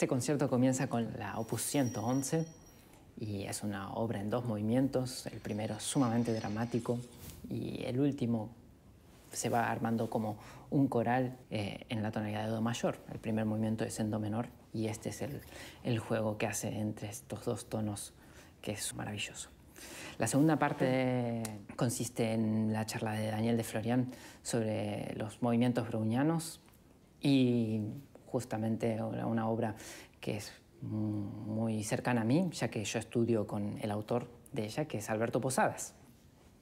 Este concierto comienza con la Opus 111 y es una obra en 2 movimientos. El primero sumamente dramático y el último se va armando como un coral en la tonalidad de Do mayor. El primer movimiento es en Do menor y este es el juego que hace entre estos 2 tonos, que es maravilloso. La segunda parte consiste en la charla de Daniel de Florian sobre los movimientos brownianos y justamente una obra que es muy cercana a mí, ya que yo estudio con el autor de ella, que es Alberto Posadas.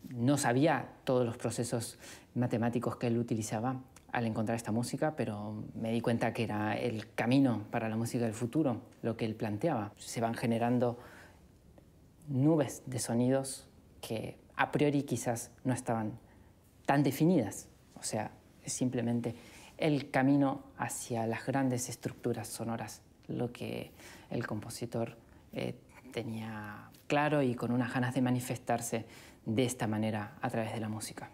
No sabía todos los procesos matemáticos que él utilizaba al encontrar esta música, pero me di cuenta que era el camino para la música del futuro, lo que él planteaba. Se van generando nubes de sonidos que a priori quizás no estaban tan definidas. O sea, es simplemente el camino hacia las grandes estructuras sonoras, lo que el compositor tenía claro y con unas ganas de manifestarse de esta manera a través de la música.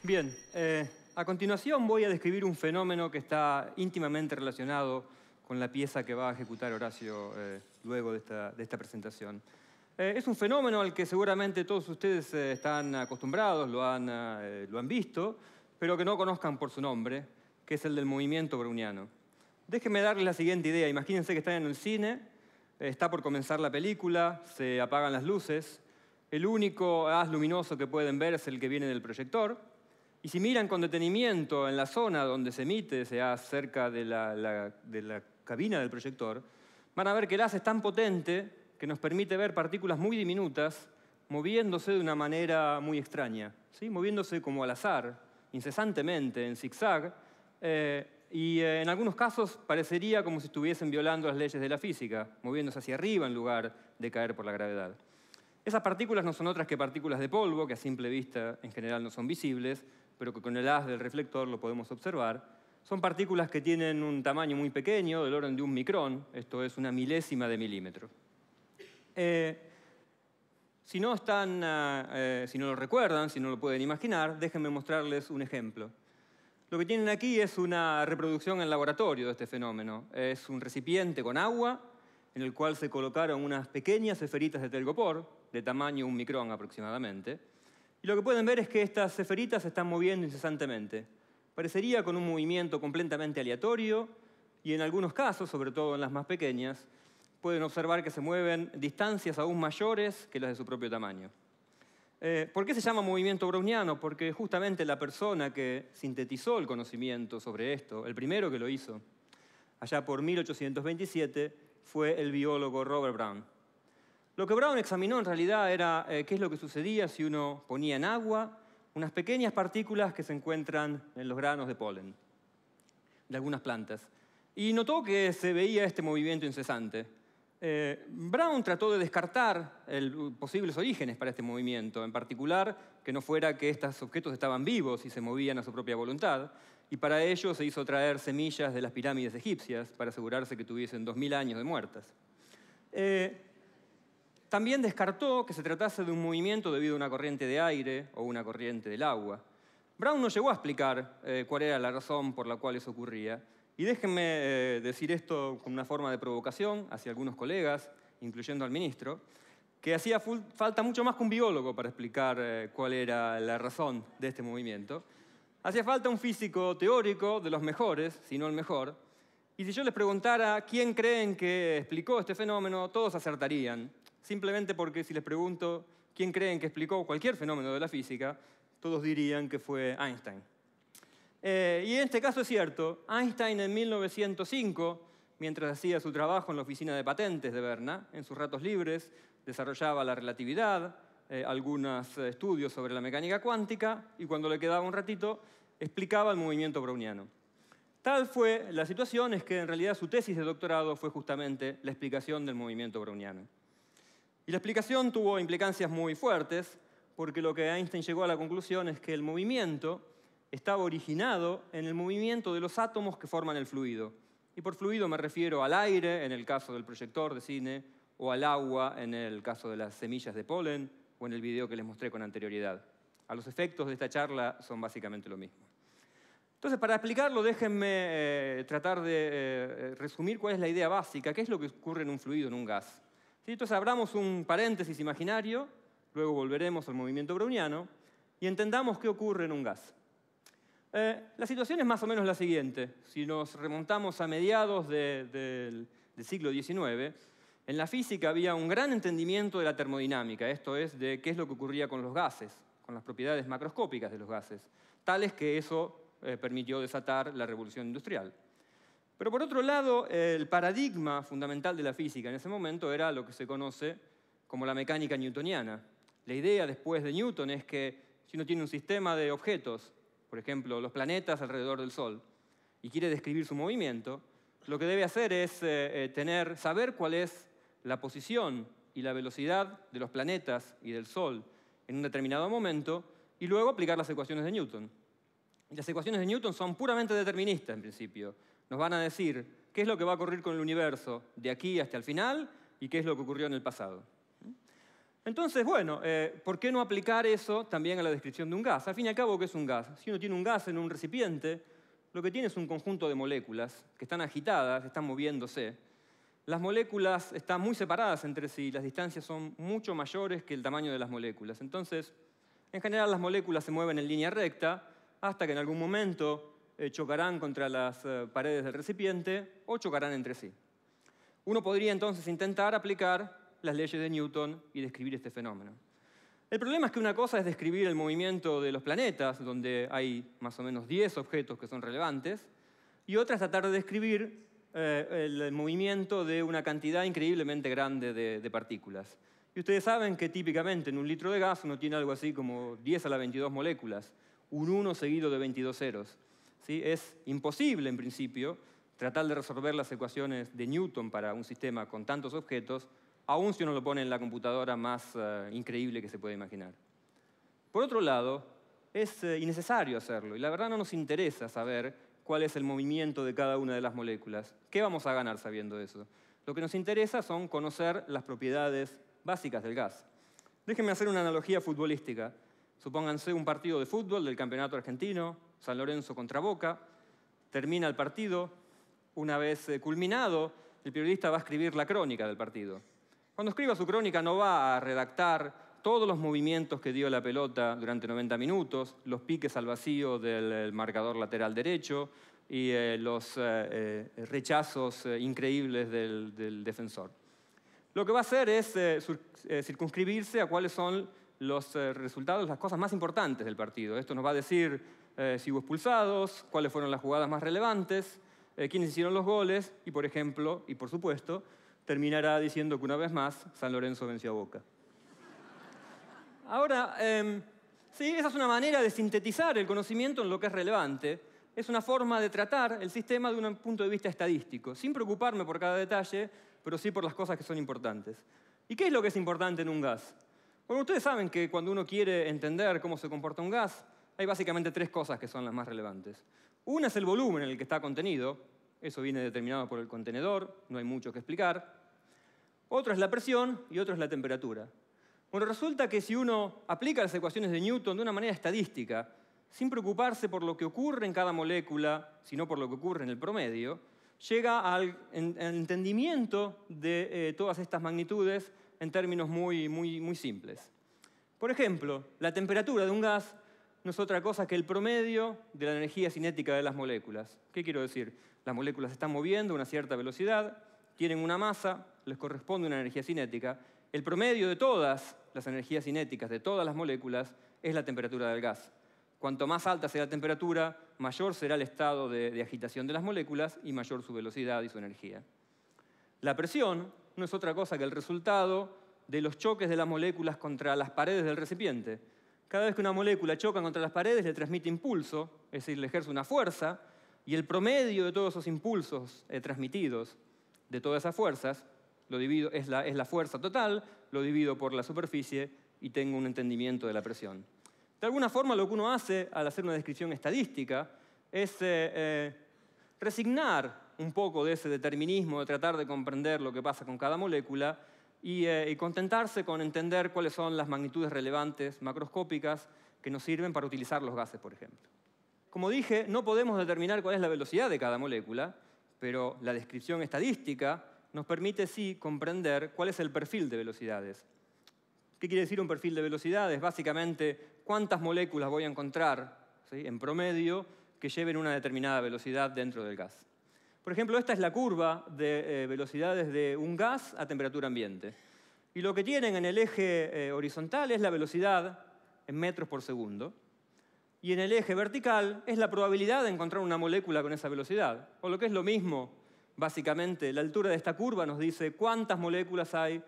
Bien, a continuación voy a describir un fenómeno que está íntimamente relacionado con la pieza que va a ejecutar Horacio luego de esta presentación. Es un fenómeno al que seguramente todos ustedes están acostumbrados, lo han visto, pero que no conozcan por su nombre, que es el del movimiento browniano. Déjenme darles la siguiente idea. Imagínense que están en el cine, está por comenzar la película, se apagan las luces, el único haz luminoso que pueden ver es el que viene del proyector, y si miran con detenimiento en la zona donde se emite ese haz cerca de la cabina del proyector, van a ver que el haz es tan potente que nos permite ver partículas muy diminutas moviéndose de una manera muy extraña, ¿sí? Moviéndose como al azar, incesantemente, en zigzag, y en algunos casos parecería como si estuviesen violando las leyes de la física, moviéndose hacia arriba en lugar de caer por la gravedad. Esas partículas no son otras que partículas de polvo, que a simple vista en general no son visibles, pero que con el haz del reflector lo podemos observar. Son partículas que tienen un tamaño muy pequeño, del orden de 1 micrón, esto es una milésima de milímetro. Si no lo recuerdan, si no lo pueden imaginar, déjenme mostrarles un ejemplo. Lo que tienen aquí es una reproducción en laboratorio de este fenómeno. Es un recipiente con agua en el cual se colocaron unas pequeñas esferitas de telgopor, de tamaño 1 micrón aproximadamente. Y lo que pueden ver es que estas esferitas se están moviendo incesantemente. Parecería con un movimiento completamente aleatorio y en algunos casos, sobre todo en las más pequeñas, pueden observar que se mueven distancias aún mayores que las de su propio tamaño. ¿Por qué se llama movimiento browniano? Porque justamente la persona que sintetizó el conocimiento sobre esto, el primero que lo hizo, allá por 1827, fue el biólogo Robert Brown. Lo que Brown examinó en realidad era qué es lo que sucedía si uno ponía en agua unas pequeñas partículas que se encuentran en los granos de polen de algunas plantas. Y notó que se veía este movimiento incesante. Brown trató de descartar posibles orígenes para este movimiento, en particular que no fuera que estos objetos estaban vivos y se movían a su propia voluntad, y para ello se hizo traer semillas de las pirámides egipcias para asegurarse que tuviesen 2000 años de muertas. También descartó que se tratase de un movimiento debido a una corriente de aire o una corriente del agua. Brown no llegó a explicar cuál era la razón por la cual eso ocurría. Y déjenme decir esto con una forma de provocación hacia algunos colegas, incluyendo al ministro, que hacía falta mucho más que un biólogo para explicar cuál era la razón de este movimiento. Hacía falta un físico teórico de los mejores, si no el mejor. Y si yo les preguntara quién creen que explicó este fenómeno, todos acertarían. Simplemente porque si les pregunto quién creen que explicó cualquier fenómeno de la física, todos dirían que fue Einstein. Y en este caso es cierto. Einstein en 1905, mientras hacía su trabajo en la oficina de patentes de Berna, en sus ratos libres, desarrollaba la relatividad, algunos estudios sobre la mecánica cuántica, y cuando le quedaba un ratito, explicaba el movimiento browniano. Tal fue la situación es que en realidad su tesis de doctorado fue justamente la explicación del movimiento browniano. Y la explicación tuvo implicancias muy fuertes, porque lo que Einstein llegó a la conclusión es que el movimiento estaba originado en el movimiento de los átomos que forman el fluido. Y por fluido me refiero al aire, en el caso del proyector de cine, o al agua, en el caso de las semillas de polen, o en el video que les mostré con anterioridad. A los efectos de esta charla son básicamente lo mismo. Entonces, para explicarlo, déjenme tratar de resumir cuál es la idea básica, qué es lo que ocurre en un fluido, en un gas. ¿Sí? Entonces, abramos un paréntesis imaginario, luego volveremos al movimiento browniano, y entendamos qué ocurre en un gas. La situación es más o menos la siguiente. Si nos remontamos a mediados del siglo XIX, en la física había un gran entendimiento de la termodinámica, esto es, de qué es lo que ocurría con los gases, con las propiedades macroscópicas de los gases, tales que eso permitió desatar la revolución industrial. Pero por otro lado, el paradigma fundamental de la física en ese momento era lo que se conoce como la mecánica newtoniana. La idea después de Newton es que si uno tiene un sistema de objetos, por ejemplo, los planetas alrededor del Sol, y quiere describir su movimiento, lo que debe hacer es saber cuál es la posición y la velocidad de los planetas y del Sol en un determinado momento, y luego aplicar las ecuaciones de Newton. Y las ecuaciones de Newton son puramente deterministas, en principio. Nos van a decir qué es lo que va a ocurrir con el universo de aquí hasta el final y qué es lo que ocurrió en el pasado. Entonces, bueno, ¿por qué no aplicar eso también a la descripción de un gas? Al fin y al cabo, ¿qué es un gas? Si uno tiene un gas en un recipiente, lo que tiene es un conjunto de moléculas que están agitadas, están moviéndose. Las moléculas están muy separadas entre sí, las distancias son mucho mayores que el tamaño de las moléculas. Entonces, en general, las moléculas se mueven en línea recta hasta que en algún momento chocarán contra las paredes del recipiente o chocarán entre sí. Uno podría entonces intentar aplicar las leyes de Newton y describir este fenómeno. El problema es que una cosa es describir el movimiento de los planetas, donde hay más o menos 10 objetos que son relevantes, y otra es tratar de describir el movimiento de una cantidad increíblemente grande de partículas. Y ustedes saben que típicamente en un litro de gas uno tiene algo así como 10 a la 22 moléculas, un 1 seguido de 22 ceros. ¿Sí? Es imposible, en principio, tratar de resolver las ecuaciones de Newton para un sistema con tantos objetos, aun si uno lo pone en la computadora más increíble que se puede imaginar. Por otro lado, es innecesario hacerlo, y la verdad no nos interesa saber cuál es el movimiento de cada una de las moléculas. ¿Qué vamos a ganar sabiendo eso? Lo que nos interesa son conocer las propiedades básicas del gas. Déjenme hacer una analogía futbolística. Supónganse un partido de fútbol del campeonato argentino, San Lorenzo contra Boca. Termina el partido. Una vez culminado, el periodista va a escribir la crónica del partido. Cuando escriba su crónica no va a redactar todos los movimientos que dio la pelota durante 90 minutos, los piques al vacío del marcador lateral derecho y los rechazos increíbles del defensor. Lo que va a hacer es circunscribirse a cuáles son los resultados, las cosas más importantes del partido. Esto nos va a decir si hubo expulsados, cuáles fueron las jugadas más relevantes, quiénes hicieron los goles y, por ejemplo, y por supuesto, terminará diciendo que una vez más San Lorenzo venció a Boca. Ahora, sí, esa es una manera de sintetizar el conocimiento en lo que es relevante. Es una forma de tratar el sistema de un punto de vista estadístico, sin preocuparme por cada detalle, pero sí por las cosas que son importantes. ¿Y qué es lo que es importante en un gas? Bueno, ustedes saben que cuando uno quiere entender cómo se comporta un gas, hay básicamente 3 cosas que son las más relevantes. Una es el volumen en el que está contenido. Eso viene determinado por el contenedor, no hay mucho que explicar. Otro es la presión y otro es la temperatura. Bueno, resulta que si uno aplica las ecuaciones de Newton de una manera estadística, sin preocuparse por lo que ocurre en cada molécula, sino por lo que ocurre en el promedio, llega al entendimiento de todas estas magnitudes en términos muy simples. Por ejemplo, la temperatura de un gas no es otra cosa que el promedio de la energía cinética de las moléculas. ¿Qué quiero decir? Las moléculas se están moviendo a una cierta velocidad, tienen una masa, les corresponde una energía cinética. El promedio de todas las energías cinéticas de todas las moléculas es la temperatura del gas. Cuanto más alta sea la temperatura, mayor será el estado de agitación de las moléculas y mayor su velocidad y su energía. La presión no es otra cosa que el resultado de los choques de las moléculas contra las paredes del recipiente. Cada vez que una molécula choca contra las paredes, le transmite impulso, es decir, le ejerce una fuerza, y el promedio de todos esos impulsos transmitidos, de todas esas fuerzas, lo divido, es la fuerza total, lo divido por la superficie y tengo un entendimiento de la presión. De alguna forma, lo que uno hace al hacer una descripción estadística es resignar un poco de ese determinismo, de tratar de comprender lo que pasa con cada molécula y contentarse con entender cuáles son las magnitudes relevantes macroscópicas que nos sirven para utilizar los gases, por ejemplo. Como dije, no podemos determinar cuál es la velocidad de cada molécula, pero la descripción estadística nos permite sí comprender cuál es el perfil de velocidades. ¿Qué quiere decir un perfil de velocidades? Básicamente, cuántas moléculas voy a encontrar, ¿sí?, en promedio que lleven una determinada velocidad dentro del gas. Por ejemplo, esta es la curva de velocidades de un gas a temperatura ambiente. Y lo que tienen en el eje horizontal es la velocidad en metros por segundo. Y en el eje vertical es la probabilidad de encontrar una molécula con esa velocidad. O lo que es lo mismo, básicamente, la altura de esta curva nos dice cuántas moléculas hay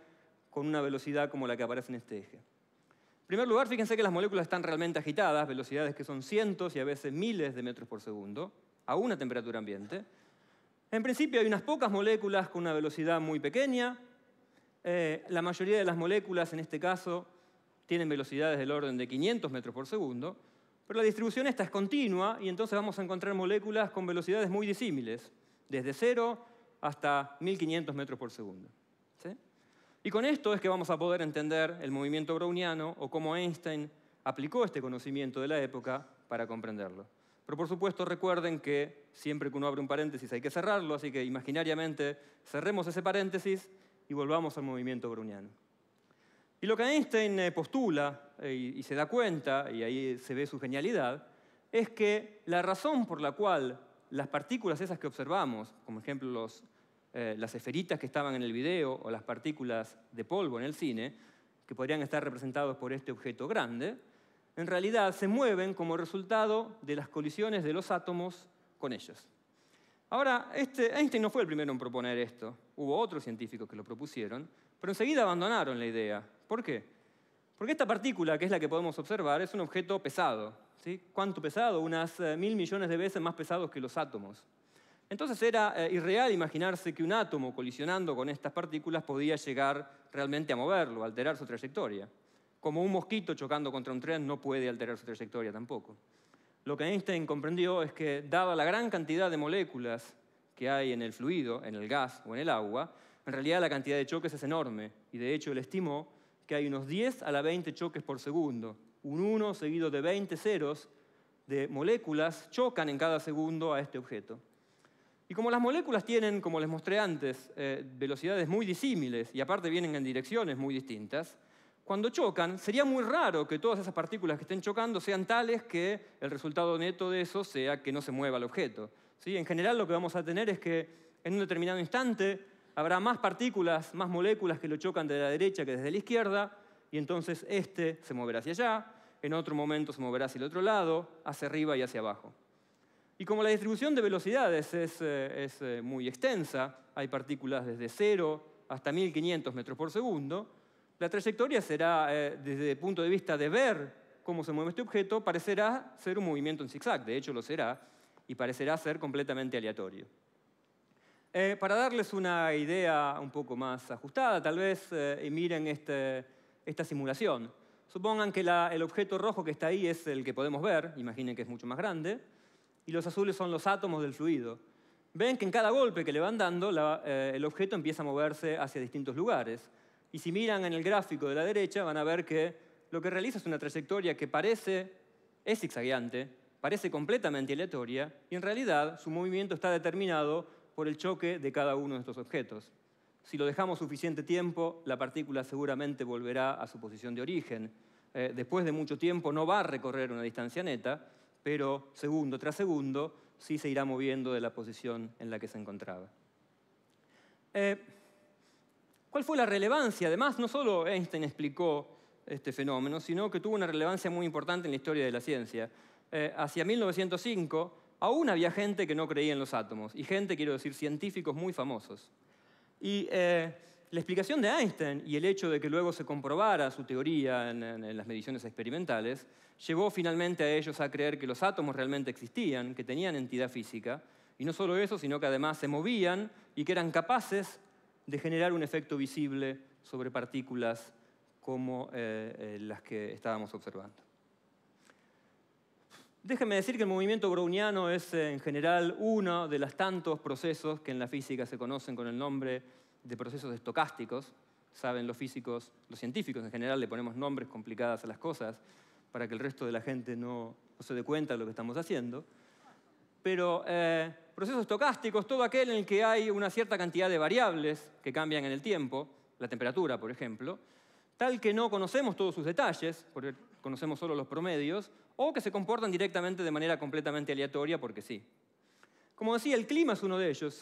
con una velocidad como la que aparece en este eje. En primer lugar, fíjense que las moléculas están realmente agitadas, velocidades que son cientos y a veces miles de metros por segundo, a una temperatura ambiente. En principio hay unas pocas moléculas con una velocidad muy pequeña. La mayoría de las moléculas, en este caso, tienen velocidades del orden de 500 metros por segundo, pero la distribución esta es continua y entonces vamos a encontrar moléculas con velocidades muy disímiles, desde 0 hasta 1500 metros por segundo. ¿Sí? Y con esto es que vamos a poder entender el movimiento browniano o cómo Einstein aplicó este conocimiento de la época para comprenderlo. Pero por supuesto recuerden que siempre que uno abre un paréntesis hay que cerrarlo, así que imaginariamente cerremos ese paréntesis y volvamos al movimiento browniano. Y lo que Einstein postula y se da cuenta, y ahí se ve su genialidad, es que la razón por la cual las partículas esas que observamos, como ejemplo las esferitas que estaban en el video o las partículas de polvo en el cine, que podrían estar representados por este objeto grande, en realidad se mueven como resultado de las colisiones de los átomos con ellos. Ahora, Einstein no fue el primero en proponer esto. Hubo otros científicos que lo propusieron, pero enseguida abandonaron la idea. ¿Por qué? Porque esta partícula, que es la que podemos observar, es un objeto pesado. ¿Sí? ¿Cuánto pesado? Unas 1.000 millones de veces más pesados que los átomos. Entonces era irreal imaginarse que un átomo colisionando con estas partículas podía llegar realmente a moverlo, a alterar su trayectoria. Como un mosquito chocando contra un tren no puede alterar su trayectoria tampoco. Lo que Einstein comprendió es que, dada la gran cantidad de moléculas que hay en el fluido, en el gas o en el agua, en realidad la cantidad de choques es enorme. Y de hecho él estimó que hay unos 10 a la 20 choques por segundo. Un 1 seguido de 20 ceros de moléculas chocan en cada segundo a este objeto. Y como las moléculas tienen, como les mostré antes, velocidades muy disímiles y aparte vienen en direcciones muy distintas, cuando chocan, sería muy raro que todas esas partículas que estén chocando sean tales que el resultado neto de eso sea que no se mueva el objeto. ¿Sí? En general lo que vamos a tener es que en un determinado instante habrá más partículas, más moléculas que lo chocan de la derecha que desde la izquierda, y entonces este se moverá hacia allá, en otro momento se moverá hacia el otro lado, hacia arriba y hacia abajo. Y como la distribución de velocidades es muy extensa, hay partículas desde 0 hasta 1500 metros por segundo, la trayectoria será, desde el punto de vista de ver cómo se mueve este objeto, parecerá ser un movimiento en zigzag. De hecho, lo será, y parecerá ser completamente aleatorio. Para darles una idea un poco más ajustada, tal vez miren esta simulación. Supongan que el objeto rojo que está ahí es el que podemos ver, imaginen que es mucho más grande, y los azules son los átomos del fluido. Ven que en cada golpe que le van dando, el objeto empieza a moverse hacia distintos lugares. Y si miran en el gráfico de la derecha, van a ver que lo que realiza es una trayectoria que es zigzagueante, parece completamente aleatoria, y en realidad su movimiento está determinado por el choque de cada uno de estos objetos. Si lo dejamos suficiente tiempo, la partícula seguramente volverá a su posición de origen. Después de mucho tiempo no va a recorrer una distancia neta, pero segundo tras segundo sí se irá moviendo de la posición en la que se encontraba. ¿Cuál fue la relevancia? Además, no solo Einstein explicó este fenómeno, sino que tuvo una relevancia muy importante en la historia de la ciencia. Hacia 1905, aún había gente que no creía en los átomos, y gente, quiero decir, científicos muy famosos. Y la explicación de Einstein y el hecho de que luego se comprobara su teoría en las mediciones experimentales llevó finalmente a ellos a creer que los átomos realmente existían, que tenían entidad física, y no solo eso, sino que además se movían y que eran capaces de generar un efecto visible sobre partículas como las que estábamos observando. Déjenme decir que el movimiento browniano es en general uno de los tantos procesos que en la física se conocen con el nombre de procesos estocásticos. Saben, los físicos, los científicos en general le ponemos nombres complicados a las cosas para que el resto de la gente no se dé cuenta de lo que estamos haciendo. Pero procesos estocásticos, todo aquel en el que hay una cierta cantidad de variables que cambian en el tiempo, la temperatura, por ejemplo, tal que no conocemos todos sus detalles, porque conocemos solo los promedios, o que se comportan directamente de manera completamente aleatoria, porque sí. Como decía, el clima es uno de ellos.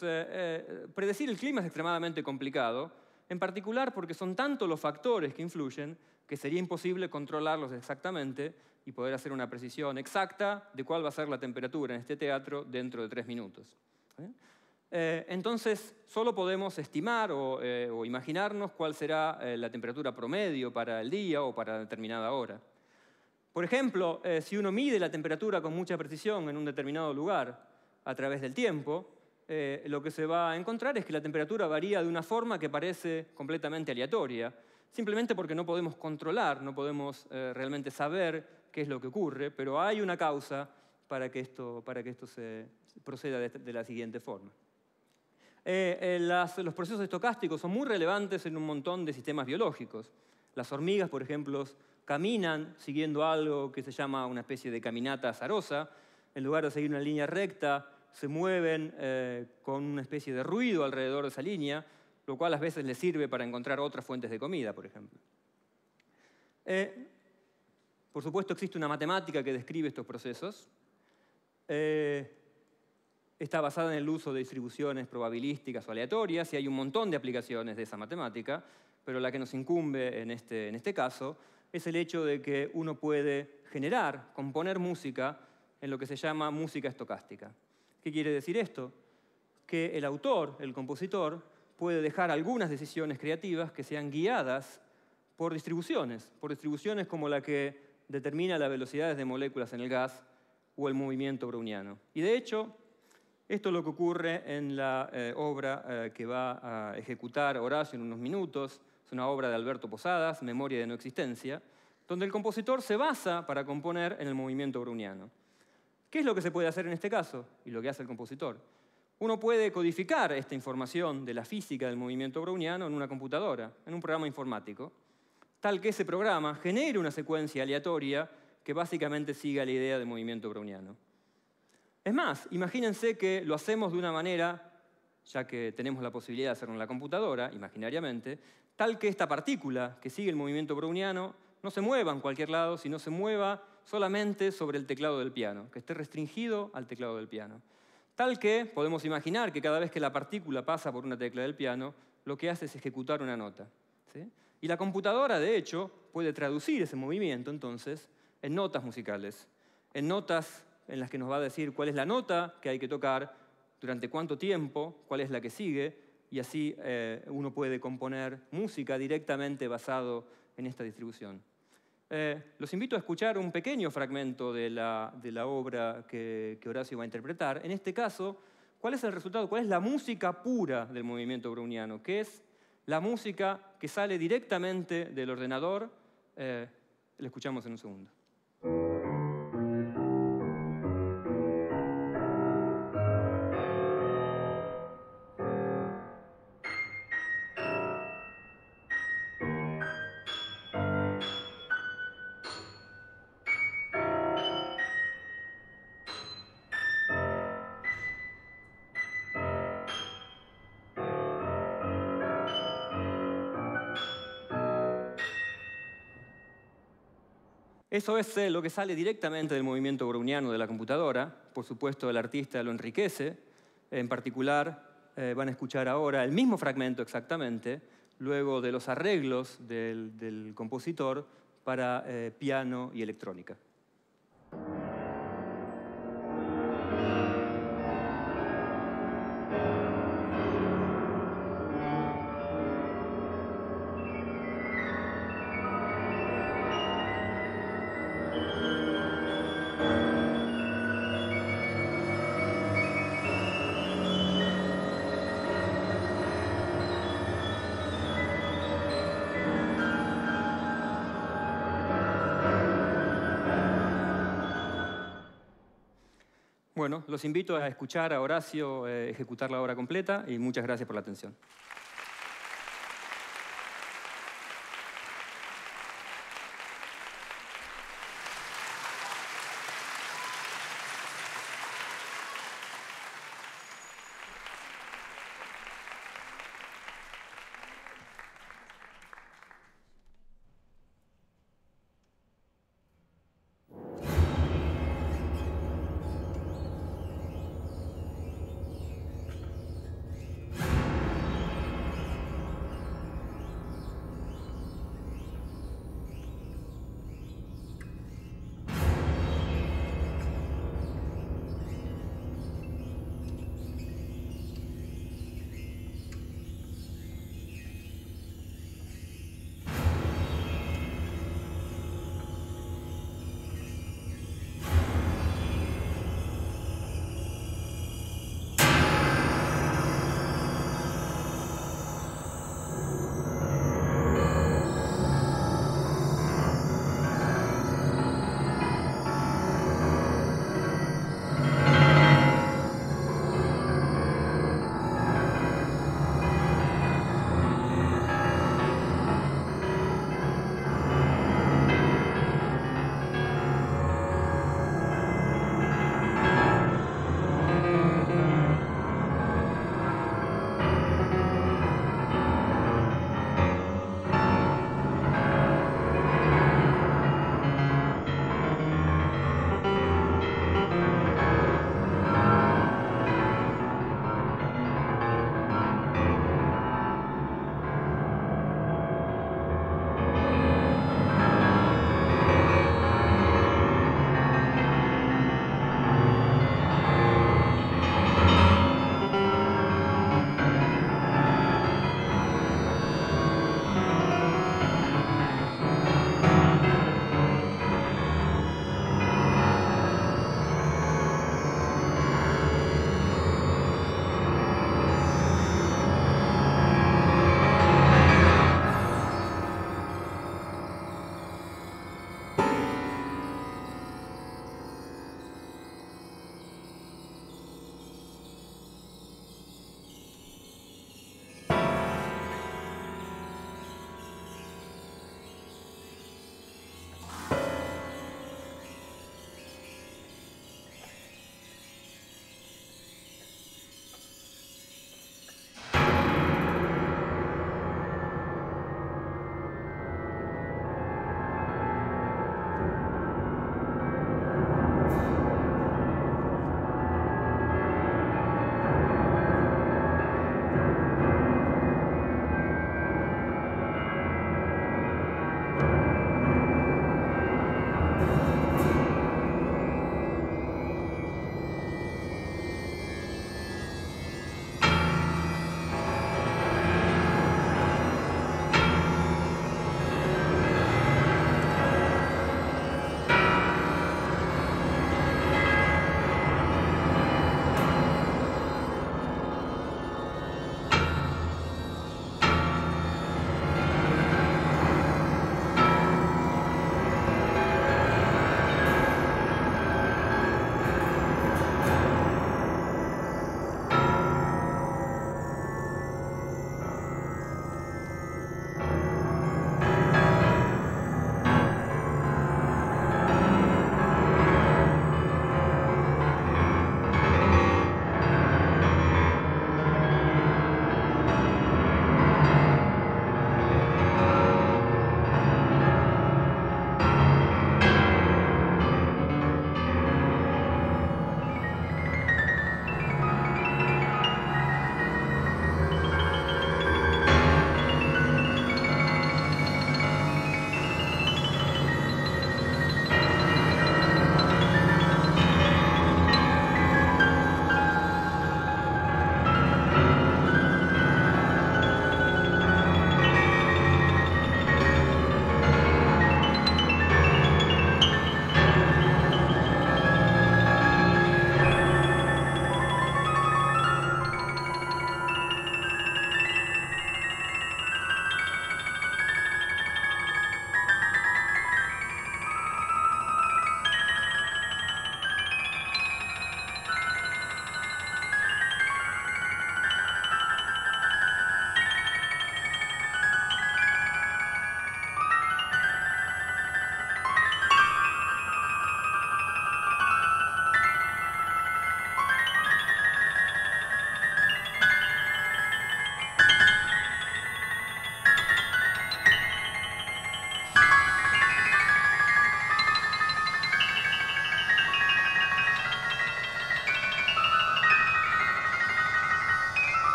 Predecir el clima es extremadamente complicado, en particular porque son tantos los factores que influyen que sería imposible controlarlos exactamente y poder hacer una precisión exacta de cuál va a ser la temperatura en este teatro dentro de 3 minutos. Entonces, solo podemos estimar o imaginarnos cuál será la temperatura promedio para el día o para determinada hora. Por ejemplo, si uno mide la temperatura con mucha precisión en un determinado lugar a través del tiempo, lo que se va a encontrar es que la temperatura varía de una forma que parece completamente aleatoria, simplemente porque no podemos controlar, no podemos realmente saber qué es lo que ocurre, pero hay una causa para que esto se proceda de la siguiente forma. Los procesos estocásticos son muy relevantes en un montón de sistemas biológicos. Las hormigas, por ejemplo, caminan siguiendo algo que se llama una especie de caminata azarosa. En lugar de seguir una línea recta, se mueven con una especie de ruido alrededor de esa línea, lo cual a veces les sirve para encontrar otras fuentes de comida, por ejemplo. Por supuesto, existe una matemática que describe estos procesos. Está basada en el uso de distribuciones probabilísticas o aleatorias, y hay un montón de aplicaciones de esa matemática, pero la que nos incumbe en este caso es el hecho de que uno puede generar, componer música en lo que se llama música estocástica. ¿Qué quiere decir esto? Que el autor, el compositor, puede dejar algunas decisiones creativas que sean guiadas por distribuciones como la que determina las velocidades de moléculas en el gas o el movimiento browniano. Y de hecho, esto es lo que ocurre en la obra que va a ejecutar Horacio en unos minutos. Es una obra de Alberto Posadas, Memoria de no existencia, donde el compositor se basa para componer en el movimiento browniano. ¿Qué es lo que se puede hacer en este caso? Y lo que hace el compositor. Uno puede codificar esta información de la física del movimiento browniano en una computadora, en un programa informático, tal que ese programa genere una secuencia aleatoria que básicamente siga la idea del movimiento browniano. Es más, imagínense que lo hacemos de una manera, ya que tenemos la posibilidad de hacerlo en la computadora, imaginariamente, tal que esta partícula que sigue el movimiento browniano no se mueva en cualquier lado, sino se mueva solamente sobre el teclado del piano, que esté restringido al teclado del piano. Tal que podemos imaginar que cada vez que la partícula pasa por una tecla del piano, lo que hace es ejecutar una nota, ¿sí? Y la computadora, de hecho, puede traducir ese movimiento, entonces, en notas musicales, en notas en las que nos va a decir cuál es la nota que hay que tocar, durante cuánto tiempo, cuál es la que sigue, y así uno puede componer música directamente basado en esta distribución. Los invito a escuchar un pequeño fragmento de la obra que Horacio va a interpretar. En este caso, ¿cuál es el resultado? ¿Cuál es la música pura del movimiento browniano? Que es la música que sale directamente del ordenador. Lo escuchamos en un segundo. Eso es lo que sale directamente del movimiento browniano de la computadora. Por supuesto, el artista lo enriquece. En particular, van a escuchar ahora el mismo fragmento exactamente, luego de los arreglos del compositor para piano y electrónica. Bueno, los invito a escuchar a Horacio ejecutar la obra completa y muchas gracias por la atención.